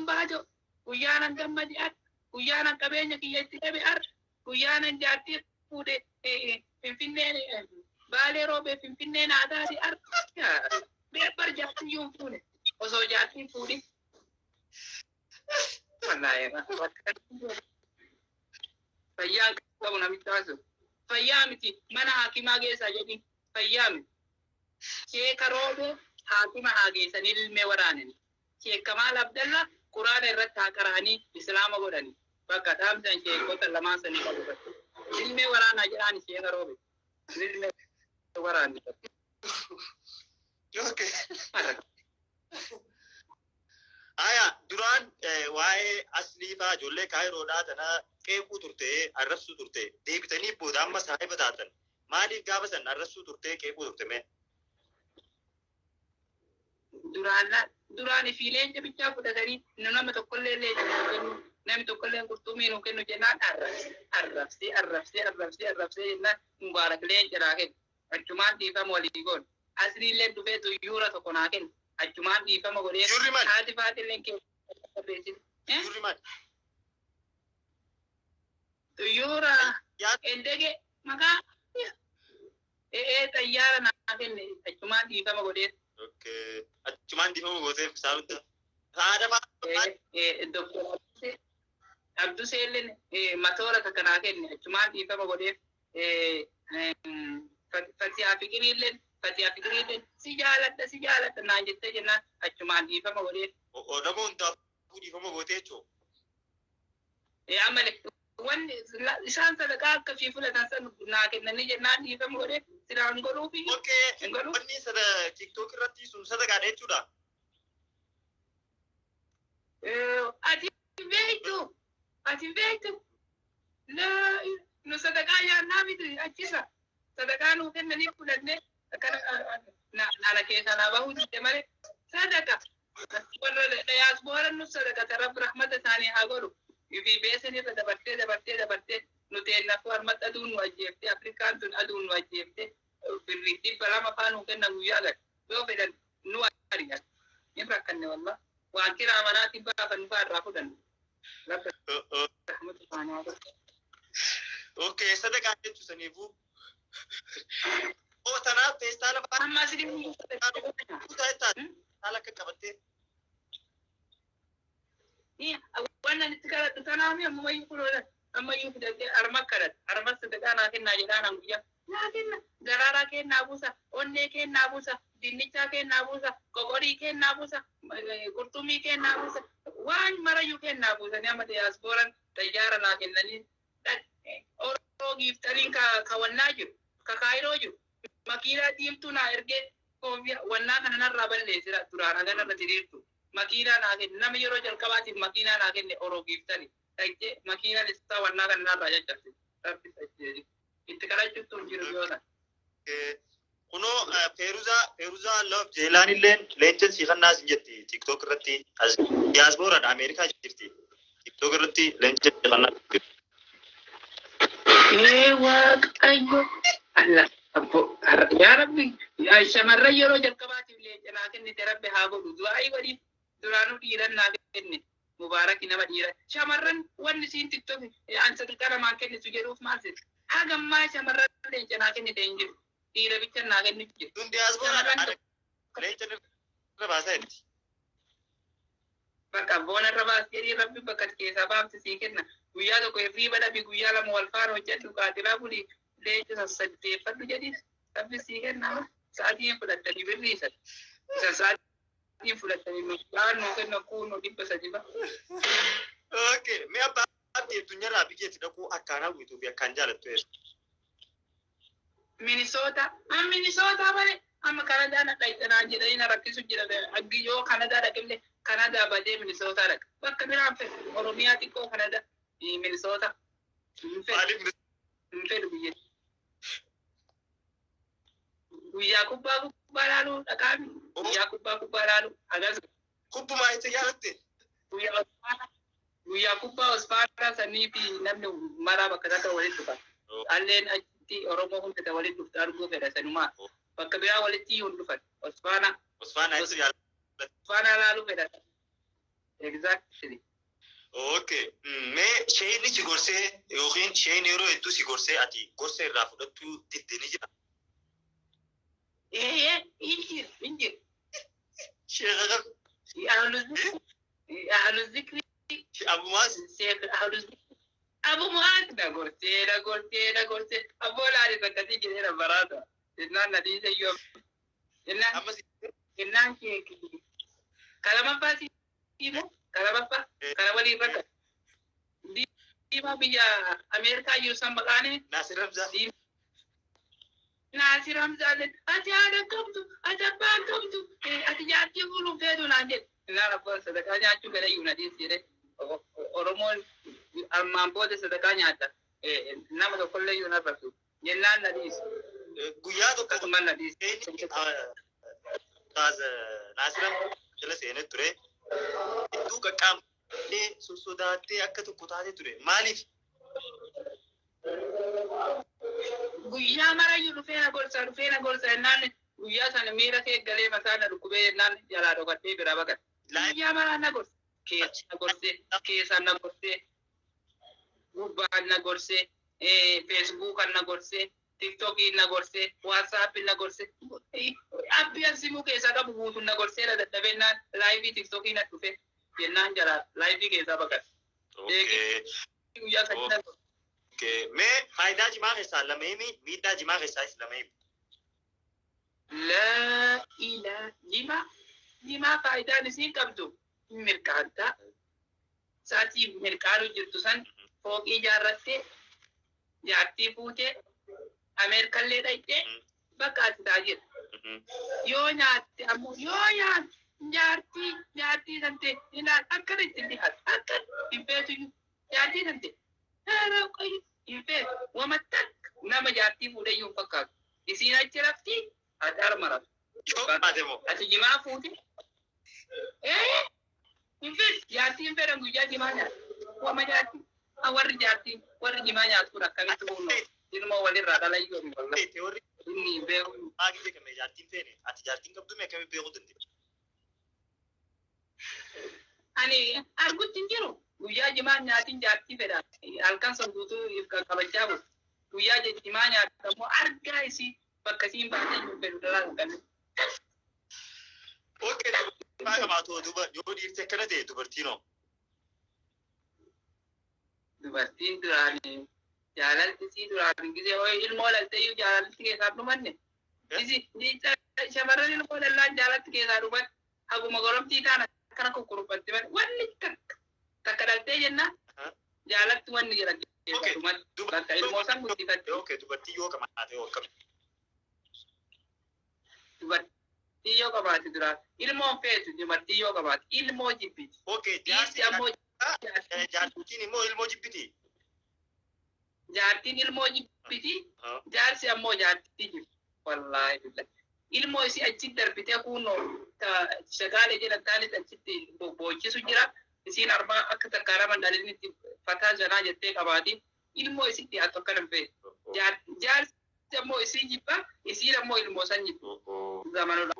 bajo guyana gammadi at guyana kabenya kiyati tabi ar guyana jatti fude finfinne bale robe finfinne na adadi ar be bar jatti yum fude oso jatti fude wallahi fayyan kabuna mitazo fayyamiti mana hakima geessa jedhi fayyami ke karobe hakima hageessan ilme waraanani ke kamal abdalla qur'aan irratti haqarani islaama godhani bakka dhaamsan ke kota lama sani qabatu ilme waraana jedhani ke karobe ilme waraani okay aya duran wae asli fa jolle kairo da tana qeequ turte arrabsu turte deebitanii booda amma saahiba taatan maaliif gaafa san arrabsu turte qeequ turte me duraan fiileen jabichaa fudhatanii nama tokkollee leenjii namni tokkollee qurxummii nu kennu jennaan arrabsee jennaan mubaarak leenjiraa kennu achumaan dhiifama walii goon asliillee dhufee tuyyuura tokko naa kennu achumaan dhiifama godhee haati faatillee kennu tuyyuura endege maqaa xayyaara naa kenne achumaan dhiifama godhee okay achumaan dhiifama godhee saabta haadama doktor Abdu Selen matoora kana kenne achumaan dhiifama godhee Fatiha Fikirilleen si jaalladha naan jettee jennaan achumaan dhiifama godhee odamoon taa'uu dhiifama godhee jechuudha. Amale wanni isaan sadaqaa akkasii fudhatan san naa kennanii jennaan dhiifama godhee siraan godhuufi. Okay wanni TikTok irratti sun sadaqaadha jechuudha. Ati beektu nu sadaqaa yaannaa miti achisa sadaqaa nuu kennanii fudhannee nana keessa naa bahuu didde malee sadaqa warra diyaaspoora nu sadaqata rabbi rahmata isaanii haa godhu fi beesan irra dabartee nuti ennafuu harmatti aduun nu ajjeefte afrikaan tun aduun nu ajjeefte birrii 200 faa nuu kenna guyyaa gad yoo fedhan nu ari'an in rakkanne wallah waan kiraa manaatiin baafan faa irraa fudhannu rabbi rahmata isaanii haa godhu. Okay sadaqaa jechuun saniifuu oh tanaaf feestaala fa'aa amma asii haala akka qabattee wannan itti kanaami ammayyuu kulola ammayyuu fidate arma kadhat arma sadaqaa naa kennaa jedhaan guyyaa naa kenna daraaraa kennaa buusa onnee kennaa buusa dinnichaa kennaa buusa qoqorii kennaa buusa qurxummii kennaa buusa waan marayyuu kennaa buusanii amma diyaaspooraan xayyaara naa kennanii oroo giiftariin kawannaa jiru kakaayiroo jiru makiinaa diimtuu naa ergee wannaa kana narraa balleessira duraan haganarra diriirtu makiinaa naa kenne nama yeroo jalqabaatiif makiinaa naa kenne oroo giiftari dhaqxee makiinaan isaa wannaa kana narraa caccabse rabbisa itti kadhachuutu hin jiru yoo ta'e. Kunoo Feeruzaa Love Jeelaan illeen leencen siifannaa sin jetti TikTok irratti as diyaaspooraan Ameerikaa jirti TikTok irratti leencen siifannaa jirti. Waaqayyo Allah abbo yaa rabbi shamarran yeroo jalqabaatiif leenca naa kennite rabbi haa godhu du'aayi waliif duraanuu dhiiran naa kenne mubaaraki nama dhiira shamarran wanni siin TikTok ansa xiqqara maa kennitu jedhuuf maal seeti hagammaa shamarran leenca naa kennite hin jiru dhiira bicha naa kennitu jiru. Tun diyaaspooraan leenca irra baasaa jirti. Bakka boona irra baas jedhii rabbi bakka keessaa baafte sii kenna guyyaa tokko hirriiba dhabi guyyaa lama wal faana hojjedhu qaatiraa bulii leenca sassaddeeffadhu jedhii rabbi sii kenna sa'aatiin fudhattanii birriisan isa sa'aatiin fudhattanii nuufaan nuu kenna kuunuu 300 Okay mee abbaa addunyaarraa biyyeetti dhaquu akkaan hawwituu fi akkaan jaalattu eessa? Minisoota malee amma Kanadaan dhaqxanaan jedhanii na rakkisu jira aggi yoo Kanadaa dhaqillee Kanadaa badee Minisootaa dhaqa bakka biraan fedhu Oromiyaa xiqqoo Kanadaa Minisoota hin fedhu biyya guyyaa kubbaa laaluu dhaqaami guyyaa kubbaa laaluu agas kubbumaa itti jaalatte guyyaa kubbaa Osfaanaa sanii fi namni maraa bakka takka walitti dhufa alleen achitti Oromoo hundata walitti dhufte arguu fedha sanumaa bakka biraa walitti hin dhufan Osfaanaa laaluu fedha exactly. Okay. Mee shayni si gorsee yookiin shayni yeroo hedduu si gorsee ati gorsa irraa fudhattuu diddini jira. Injir. Sheekha kam? أهل الذكر Abu Maas? الشيخ أهل الذكر أبو معاذ نقولتي أبو لاري سكتي كده برادا إننا نديس يوم Amma si إننا كلام فاسي كلام لي ركع دي ما بيا أمريكا يوسم مكانه Naasir Hamzaa? ناصر حمزة أتي كمتو أتجاتي يقولوا فيدو نانجل لا رفض صدقا جاتو كده يونادي سيري أورمون المامبود صدقا نياتا نما كل يونادي جنان نديس Guyyaa tokko كمان نديس taas Naasir Hamzaa jala seenee ture. Hedduu qaqqaamtee sossodaattee akka tokko taatee ture. Maaliif? guyyaa marayyuu dhufeena gorsa jennaan guyyaa sana miira kee galee mataa na dhukkubee jennaan jalaa dhokadhee bira baqate. Guyyaa maraa na gorse keessaan na gorsee gubbaan na gorsee feesbuukan na gorsee tiktokiin na gorsee waatsaappin na gorsee appii simuu keessaa qabu guutuun na gorsee na dadhabennaan laayivii tiktokii na dhufe jennaan jalaa laayivii keessaa baqate. Okay. Guyyaa sadii na gorse. Okay. Mee faayidaa jimaa keessaa lama himi miidhaa jimaa keessaa lama himi. لا إله جما فايدة نسين كبدو مركانتا ساتي مركانو جرتوسان فوق إجارتي جارتي فوتي أمريكا اللي دايتي بكات تاجر يو نياتي أمو يو نيات جارتي سنتي إنا أكرت تندي هات أكر إنفيتو جارتي سنتي هذا قيد إنفيت ومتك نما جارتي فوتي يوم فكاك إسينا جرفتي أدار مرض. Yoo baate moo? Ati jimaa fuuti? Infeet jaartii hin fedhan guyyaa jimaa nyaatu. Wama jaartii. Warri jaartii warri jimaa nyaatu kun akkamitti humna? Ilmoo walirraa dhalayyuu hin wallan. Teewwarri Inni hin beeku. maagii beekame jaartiin feene ati jaartiin qabdu mee akkamii beekuu dandeenya? Ani argutti hin jiru. Guyyaa jimaa nyaatiin jaartii fedha. Halkan san guutuu kabajaa bulu. Guyyaa jimaa nyaatu ammoo argaa isii bakka isiin baatee hin fedhu dhalaa hin qabne. Okay. Maa qabaatoo duba yoo dhiirti akkana ta'e dubartiinoo? Dubartiin duraanii jaalalti isii duraan gisee ho'i ilmoo lalteeyyuu jaalalti keessaa dhumanne. Shamarran ilmoo lallaan jaalalti keessaa dhuman haguma goromtii taana akkana kukkurubbatti malee wanni takka dhaltee jennaan jaalatti wanni jira keessaa dhuman bakka ilmoo san guddifatte. Okay. Dubartii yoo qabaate yoo akkami? Dubartii yoo qabaate duraan ilmoon feetu dubartii yoo qabaate ilmoo jibbiti. Okay. Dhiirti ammoo Jaartiin immoo ilmoo jibbiti? jaartiin ilmoo jibbiti. Jaarsi ammoo jaartii jibbiti. Wallaahi billahi. Ilmoo isii achitti darbitee kunnoo shagaalee jedhan taanis achitti boochisu jira. Isiin armaa akka takkaara mandaalinitti fataa janaa jettee qabaati. Ilmoo isitti haa tokko nan fe'e. Jaarsi ammoo isii jibba isiin ammoo ilmoo san jibba. Zamanul